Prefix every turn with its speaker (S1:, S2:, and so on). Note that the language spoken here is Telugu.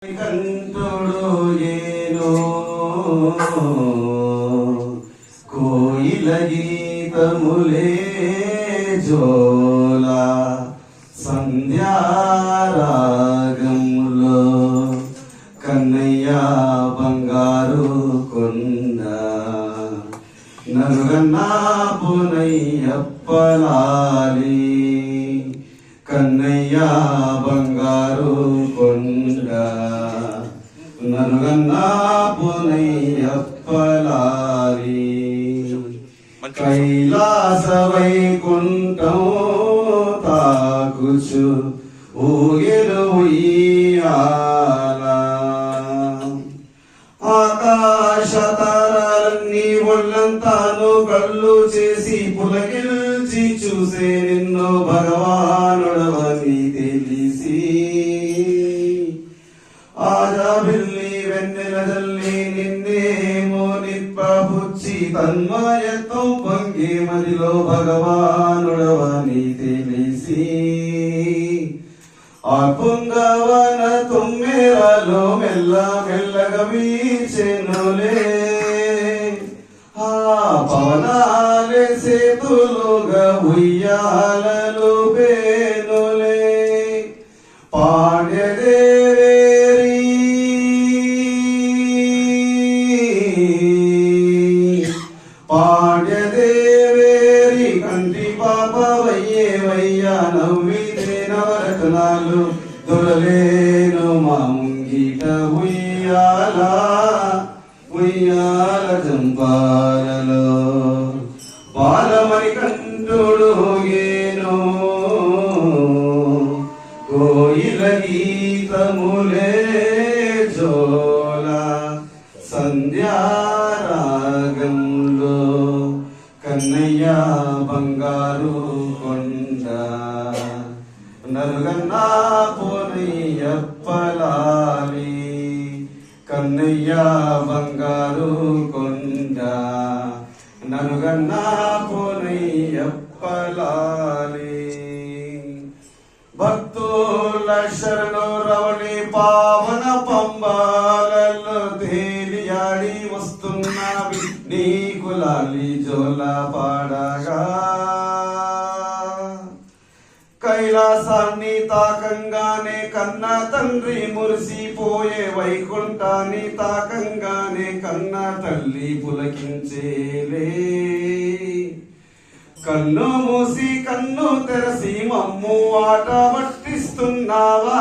S1: కంటుడు ఏనో కోయిల గీతములే జోలా సంధ్యారాగములో కన్నయ్య బంగారు కొండ నరుగన్నా పునయ్యప్పలాలి కన్నయ్య బంగారు కొండ నరుగన్నా పునయ్యప్పలాలి కైలాస వైకుంఠం తాకుచు ఊగిలు ఉయ్యాల ఆకాశ తారలన్నీ ఒళ్ళంతాను కళ్ళు చేసి పులకిల్చి చూసే నిన్ను భగవానుడవని తెలిసి ఆజాబిల్లి వెన్నెల జల్లి నిన్నేమో నిప్పబుచ్చి తన్మయత్వం పొంగి మదిలో భగవానుడవని తెలిసి ఆ పుంగవన తుమ్మెరలో మెల్ల మెల్లగా వీచెనులే ఆ పవనాలే సేతులుగా ఉయ్యాలలు పేనులే పాండ్యదేవేరి పాండ్యదేవేరి కంటి పాప వయ్యే వయ్యా నవ్వితే నవరత్నాలు దొరలేను మా ముంగిట ఉయ్యాల ఉయ్యాల జంపాలలో బాలమణి కంటుడు ఏనో కోయిల గీతములే జోల సంధ్యారాగంలో కన్నయ్య బంగారు కొండ నరుగన్నా పునయ్యప్పలాలి కన్నయ్య బంగారు కొండ నరుగన్నా పునయ్యప్పలాలి భక్తుల శరణు రవళి పావన పంబాలలో తేలియాడి వస్తున్నవి నీ కులాలి జోల పాడగా కైలాసాన్ని తాకంగానే కన్న తండ్రి మురిసిపోయే వైకుంఠాన్ని తాకంగానే కన్న తల్లి పులకించేలే కన్ను మూసి కన్ను తెరసి మమ్ము ఆట పట్టిస్తున్నావా